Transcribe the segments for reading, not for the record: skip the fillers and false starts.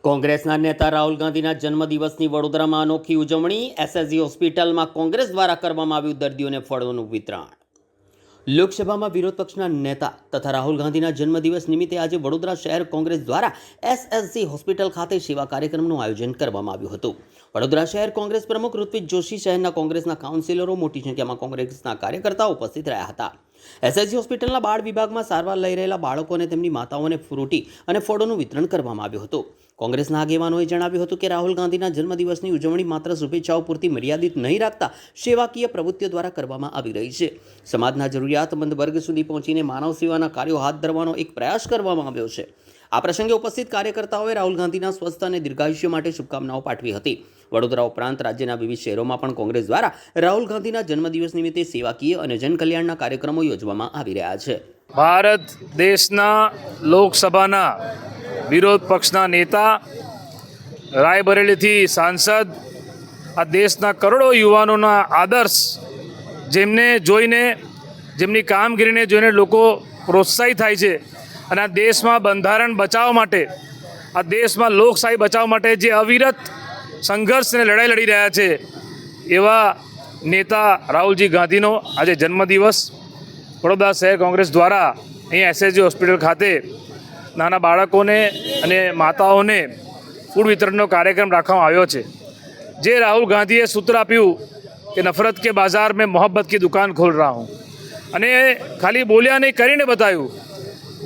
કોંગ્રેસના નેતા રાહુલ ગાંધીના જન્મદિવસની વડોદરામાં અનોખી ઉજવણી. એસએસજી હોસ્પિટલમાં કોંગ્રેસ દ્વારા કરવામાં આવ્યું દર્દીઓને ફળોનું વિતરણ. લોકસભામાં વિરોધ પક્ષના નેતા તથા રાહુલ ગાંધીના જન્મદિવસ નિમિત્તે આજે વડોદરા શહેર કોંગ્રેસ દ્વારા એસએસજી હોસ્પિટલ ખાતે સેવા કાર્યક્રમનું આયોજન કરવામાં આવ્યું હતું. વડોદરા શહેર કોંગ્રેસ પ્રમુખ ઋત્વિજ જોશી, શહેરના કોંગ્રેસના કાઉન્સિલરો, મોટી સંખ્યામાં કોંગ્રેસના કાર્યકર્તાઓ ઉપસ્થિત રહ્યા હતા. એસએસજી હોસ્પિટલના બાળ વિભાગમાં સારવાર લઈ રહેલા બાળકો અને તેમની માતાઓને ફ્રૂટી અને ફળોનું વિતરણ કરવામાં આવ્યું હતું. કોંગ્રેસના આગેવાનોએ જણાવ્યું હતું કે રાહુલ ગાંધીના જન્મદિવસની ઉજવણી માત્ર શુભેચ્છાઓ પૂરતી મર્યાદિત નહીં રાખતા સેવાકીય પ્રવૃત્તિઓ દ્વારા કરવામાં આવી રહી છે. સમાજના જરૂરિયાતમંદ વર્ગ સુધી પહોંચીને માનવ સેવાના કાર્યો હાથ ધરવાનો એક પ્રયાસ કરવામાં આવ્યો છે. આ પ્રસંગે ઉપસ્થિત કાર્યકર્તાઓએ રાહુલ ગાંધીના સ્વસ્થ અને દીર્ઘાયુષ્ય માટે શુભકામનાઓ પાઠવી હતી. વડોદરા ઉપરાંત રાજ્યના વિવિધ શહેરોમાં પણ કોંગ્રેસ દ્વારા રાહુલ ગાંધીના જન્મદિવસ નિમિત્તે સેવાકીય અને જનકલ્યાણના કાર્યક્રમો યોજવામાં આવી રહ્યા છે. ભારત દેશના લોકસભાના વિરોધ પક્ષના નેતા, રાયબરેલીથી સાંસદ, આ દેશના કરોડો યુવાનોના આદર્શ, જેમને જોઈને, જેમની કામગીરીને જોઈને લોકો પ્રોત્સાહિત થાય છે અને આ દેશમાં બંધારણ બચાવવા માટે, આ દેશમાં લોકશાહી બચાવવા માટે જે અવિરત સંઘર્ષ અને લડાઈ લડી રહ્યા છે એવા નેતા રાહુલજી ગાંધીનો આજે જન્મદિવસ વડોદરા શહેર કોંગ્રેસ દ્વારા અહીંયા એસએસજી હોસ્પિટલ ખાતે નાના બાળકોને અને માતાઓને ફૂડ વિતરણનો કાર્યક્રમ રાખવામાં આવ્યો છે. જે રાહુલ ગાંધીએ સૂત્ર આપ્યું કે નફરત કે બાજાર મેં મોહબ્બત કી દુકાન ખોલ રહા હું, અને ખાલી બોલ્યા નહીં, કરીને બતાવ્યું.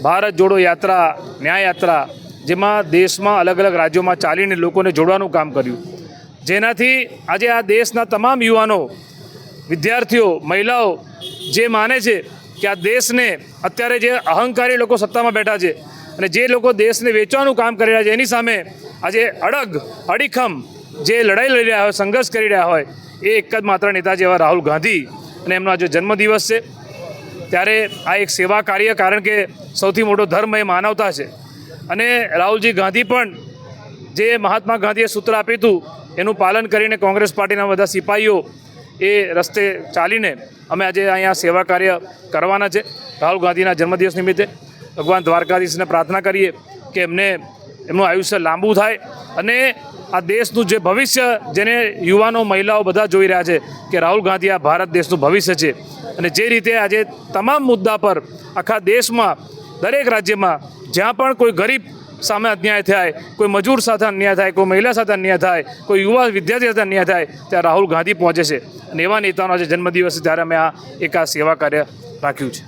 ભારત જોડો યાત્રા, ન્યાય યાત્રા, જેમાં દેશમાં અલગ અલગ રાજ્યોમાં ચાલીને લોકોને જોડવાનું કામ કર્યું, જેનાથી આજે આ દેશના તમામ યુવાનો, વિદ્યાર્થીઓ, મહિલાઓ જે માને છે કે આ દેશને અત્યારે જે અહંકારી લોકો સત્તામાં બેઠા છે અને જે લોકો દેશને વેચવાનું કામ કરી રહ્યા છે, એની સામે આજે અડીખમ જે લડાઈ લડી રહ્યા હોય, સંઘર્ષ કરી રહ્યા હોય, એ એક જ માત્ર નેતા જેવા રાહુલ ગાંધી, અને એમનો આજે જન્મદિવસ છે. ત્યારે આ એક સેવા કાર્ય, કારણ કે સૌથી મોટો ધર્મ એ માનવતા છે, અને રાહુલજી ગાંધી પણ જે મહાત્મા ગાંધીએ સૂત્ર આપ્યું હતું એનું પાલન કરીને કોંગ્રેસ પાર્ટીના બધા સિપાહીઓ એ રસ્તે ચાલીને અમે આજે અહીંયા સેવા કાર્ય કરવાના છે. રાહુલ ગાંધીના જન્મદિવસ નિમિત્તે ભગવાન દ્વારકાધીશને પ્રાર્થના કરીએ કે એમનું આયુષ્ય લાંબુ થાય અને આ દેશનું જે ભવિષ્ય, જેને યુવાનો, મહિલાઓ બધા જોઈ રહ્યા છે કે રાહુલ ગાંધી આ ભારત દેશનું ભવિષ્ય છે, અને જે રીતે આજે તમામ મુદ્દા પર આખા દેશમાં, દરેક રાજ્યમાં જ્યાં પણ કોઈ ગરીબ સામે અન્યાય થાય, કોઈ મજૂર સાથે અન્યાય થાય, કોઈ મહિલા સાથે અન્યાય થાય, કોઈ યુવા વિદ્યાર્થી સાથે અન્યાય થાય, ત્યાં રાહુલ ગાંધી પહોંચે છે. અને એવા નેતાનો આજે જન્મદિવસ, ત્યારે અમે આ સેવા કાર્ય રાખ્યું છે.